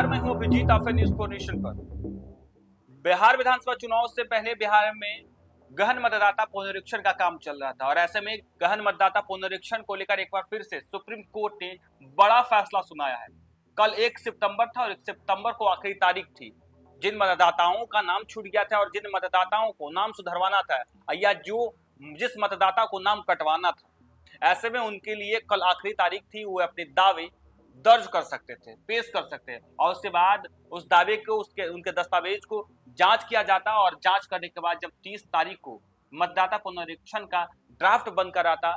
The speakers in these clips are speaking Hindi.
नमस्कार, मैं हूं अभिजीत, आप न्यूज फोर नेशन पर। बिहार विधानसभा चुनाव से पहले बिहार में गहन मतदाता पुनरीक्षण का काम चल रहा था और ऐसे में गहन मतदाता पुनरीक्षण को लेकर एक बार फिर से सुप्रीम कोर्ट ने बड़ा फैसला सुनाया है। कल 1 सितंबर था और 1 सितंबर को आखिरी तारीख थी। जिन मतदाताओं का नाम छूट गया था और जिन मतदाताओं को नाम सुधरवाना था या जिस मतदाता को नाम कटवाना था, ऐसे में उनके लिए कल आखिरी तारीख थी। वो अपने दावे दर्ज कर सकते थे, पेश कर सकते हैं और उसके बाद उस दावे को उनके दस्तावेज को जांच किया जाता और जांच करने के बाद जब 30 तारीख को मतदाता पुनरीक्षण का ड्राफ्ट बनकर आता,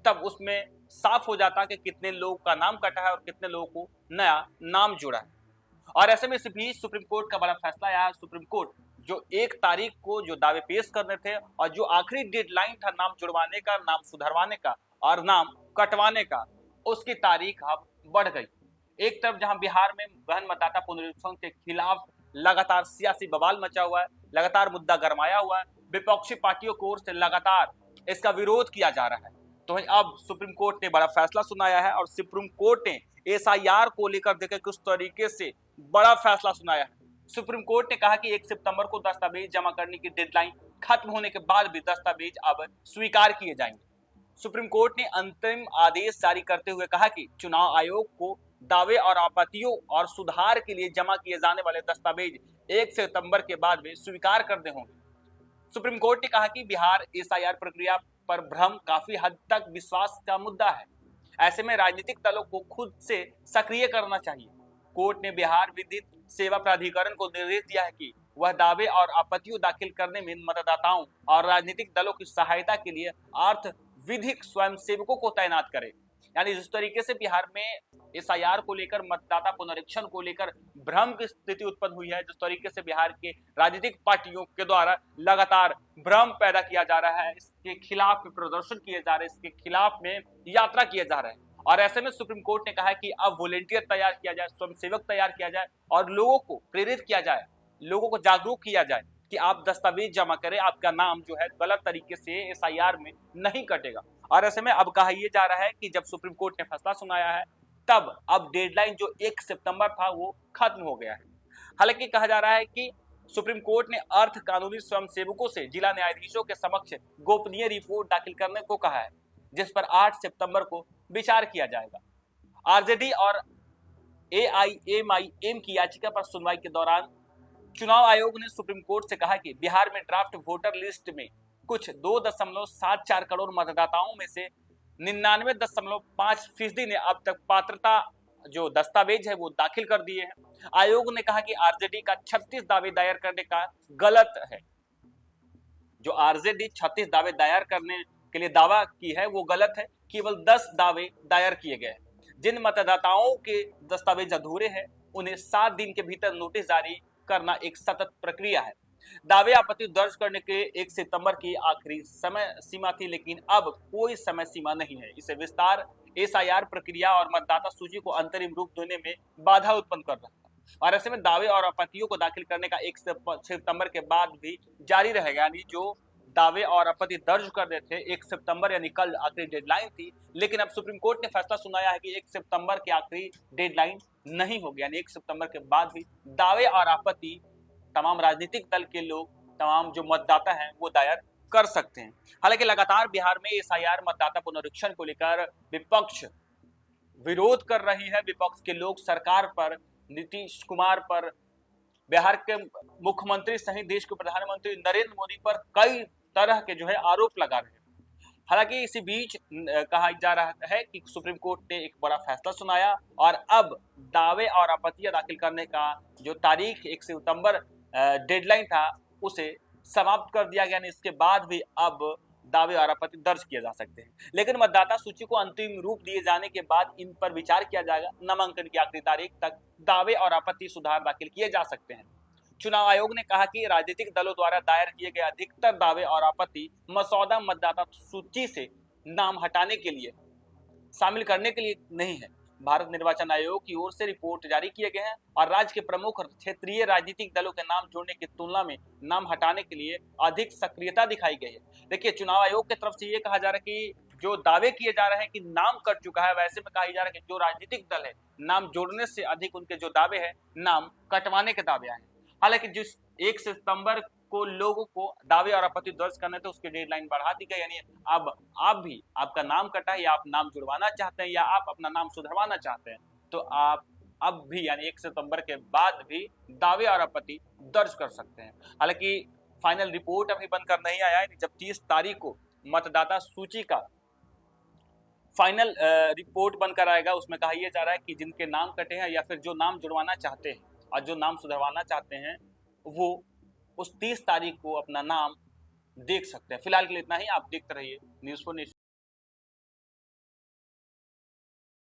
तब उसमें साफ हो जाता कि कितने लोगों का नाम कटा है और कितने लोगों को नया नाम जुड़ा है। और ऐसे में इस बीच सुप्रीम कोर्ट का बड़ा फैसला आया है। सुप्रीम कोर्ट जो 1 तारीख को जो दावे पेश करने थे और जो आखिरी डेडलाइन था नाम जुड़वाने का, नाम सुधरवाने का और नाम कटवाने का, उसकी तारीख अब बढ़ गई। एक तरफ जहां बिहार में गहन मतदाता पुनरीक्षण के खिलाफ लगातार सियासी बवाल मचा हुआ है, लगातार मुद्दा गरमाया हुआ है, विपक्षी पार्टियों की ओर से लगातार इसका विरोध किया जा रहा है, तो अब सुप्रीम कोर्ट ने बड़ा फैसला सुनाया है और सुप्रीम कोर्ट ने एसआईआर को लेकर देखे किस तरीके से बड़ा फैसला सुनाया है। सुप्रीम कोर्ट ने कहा कि 1 सितंबर को दस्तावेज जमा करने की डेडलाइन खत्म होने के बाद भी दस्तावेज अब स्वीकार किए जाएंगे। सुप्रीम कोर्ट ने अंतिम आदेश जारी करते हुए कहा कि चुनाव आयोग को दावे और आपत्तियों और सुधार के लिए जमा किए जाने वाले दस्तावेज 1 सितंबर के बाद भी स्वीकार करने होंगे। सुप्रीम कोर्ट ने कहा कि बिहार एसआईआर प्रक्रिया पर भ्रम काफी हद तक विश्वास का मुद्दा है। ऐसे में राजनीतिक दलों को खुद से सक्रिय करना चाहिए। कोर्ट ने बिहार विधिक सेवा प्राधिकरण को निर्देश दिया है कि वह दावे और आपत्तियों दाखिल करने में मतदाताओं और राजनीतिक दलों की सहायता के लिए अर्थ विधिक स्वयंसेवकों को तैनात करे। यानी जिस तरीके से बिहार में एसआईआर को लेकर, मतदाता पुनरीक्षण को लेकर भ्रम की स्थिति उत्पन्न हुई है, जिस तरीके से बिहार के राजनीतिक पार्टियों के द्वारा लगातार भ्रम पैदा किया जा रहा है, इसके खिलाफ प्रदर्शन किए जा रहे हैं, इसके खिलाफ में यात्रा किए जा रहे हैं। और ऐसे में सुप्रीम कोर्ट ने कहा है कि अब वॉलेंटियर तैयार किया जाए, स्वयंसेवक तैयार किया जाए और लोगों को प्रेरित किया जाए, लोगों को जागरूक किया जाए कि आप दस्तावेज जमा करें, आपका नाम जो है गलत तरीके से एसआईआर में नहीं कटेगा। और ऐसे में अब कहा यह जा रहा है कि जब सुप्रीम कोर्ट ने फैसला सुनाया है, तब अब डेडलाइन जो 1 सितंबर था वो खत्म हो गया है। हालांकि कहा जा रहा है कि सुप्रीम कोर्ट ने अर्थ कानूनी स्वयंसेवकों से जिला न्यायाधीशों के समक्ष गोपनीय रिपोर्ट दाखिल करने को कहा है, जिस पर 8 सितंबर को विचार किया जाएगा। आरजेडी और एआईएमआईएम की याचिका पर सुनवाई के दौरान चुनाव आयोग ने सुप्रीम कोर्ट से कहा कि बिहार में ड्राफ्ट वोटर लिस्ट में कुछ 2.74 करोड़ मतदाताओं में से 99.5% ने अब तक पात्रता जो दस्तावेज है वो दाखिल कर दिए हैं। आयोग ने कहा कि आरजेडी का 36 दावे दायर करने का गलत है। जो आरजेडी 36 दावे दायर करने के लिए दावा की है वो गलत है। केवल 10 दावे दायर किए गए हैं। जिन मतदाताओं के दस्तावेज अधूरे हैं उन्हें 7 दिन के भीतर नोटिस जारी करना एक सतत प्रक्रिया है। दावे आपत्ति दर्ज करने के 1 सितंबर की आखिरी समय सीमा थी, लेकिन अब कोई समय सीमा नहीं है। इसे विस्तार एसआईआर प्रक्रिया और मतदाता सूची को अंतरिम रूप देने में बाधा उत्पन्न कर रहा है। और ऐसे में दावे और आपत्तियों को दाखिल करने का 1 सितंबर के बाद भी जारी रहेगा। यानी जो दावे और आपत्ति दर्ज कर रहे थे 1 सितंबर यानी कल आखिरी डेडलाइन थी, लेकिन अब सुप्रीम कोर्ट ने फैसला सुनाया है कि 1 सितंबर की आखिरी डेडलाइन नहीं होगी। यानी 1 सितंबर के बाद भी दावे और आपत्ति तमाम राजनीतिक दल के लोग, तमाम जो मतदाता हैं वो दायर कर सकते हैं। हालांकि लगातार बिहार में एसआईआर मतदाता पुनरीक्षण को लेकर विपक्ष विरोध कर रही है। विपक्ष के लोग सरकार पर, नीतीश कुमार पर, बिहार के मुख्यमंत्री सहित देश के प्रधानमंत्री नरेंद्र मोदी पर कई तरह के जो है आरोप लगा रहे हैं। हालांकि इसी बीच कहा जा रहा है कि सुप्रीम कोर्ट ने एक बड़ा फैसला सुनाया और अब दावे और आपत्तियां दाखिल करने का जो तारीख 1 सितंबर डेडलाइन था उसे समाप्त कर दिया गया। इसके बाद भी अब दावे और आपत्ति दर्ज किए जा सकते हैं, लेकिन मतदाता सूची को अंतिम रूप दिए जाने के बाद इन पर विचार किया जाएगा। नामांकन की आखिरी तारीख तक दावे और आपत्ति सुधार दाखिल किए जा सकते हैं। चुनाव आयोग ने कहा कि राजनीतिक दलों द्वारा दायर किए गए अधिकतर दावे और आपत्ति मसौदा मतदाता सूची से नाम हटाने के लिए, शामिल करने के लिए नहीं है। भारत निर्वाचन आयोग की ओर से रिपोर्ट जारी किए गए हैं और राज्य के प्रमुख क्षेत्रीय राजनीतिक दलों के नाम जोड़ने की तुलना में नाम हटाने के लिए अधिक सक्रियता दिखाई गई है। देखिए, चुनाव आयोग की तरफ से ये कहा जा रहा है कि जो दावे किए जा रहे हैं कि नाम कट चुका है, वैसे में कहा जा रहा है कि जो राजनीतिक दल है नाम जोड़ने से अधिक उनके जो दावे हैं नाम कटवाने के दावे आए। हालांकि जिस 1 सितंबर को लोगों को दावे और आपत्ति दर्ज करने थे उसकी डेडलाइन बढ़ा दी गई, यानी अब आप भी, आपका नाम कटा है या आप नाम जुड़वाना चाहते हैं या आप अपना नाम सुधरवाना चाहते हैं, तो आप अब भी यानी 1 सितंबर के बाद भी दावे और आपत्ति दर्ज कर सकते हैं। हालांकि फाइनल रिपोर्ट अभी बनकर नहीं आया है, जब 30 तारीख को मतदाता सूची का फाइनल रिपोर्ट बनकर आएगा उसमें कहा यह जा रहा है कि जिनके नाम कटे हैं या फिर जो नाम जुड़वाना चाहते हैं और जो नाम सुधरवाना चाहते हैं वो उस 30 तारीख को अपना नाम देख सकते हैं। फिलहाल के लिए इतना ही, आप देखते रहिए न्यूज़4 नेशन।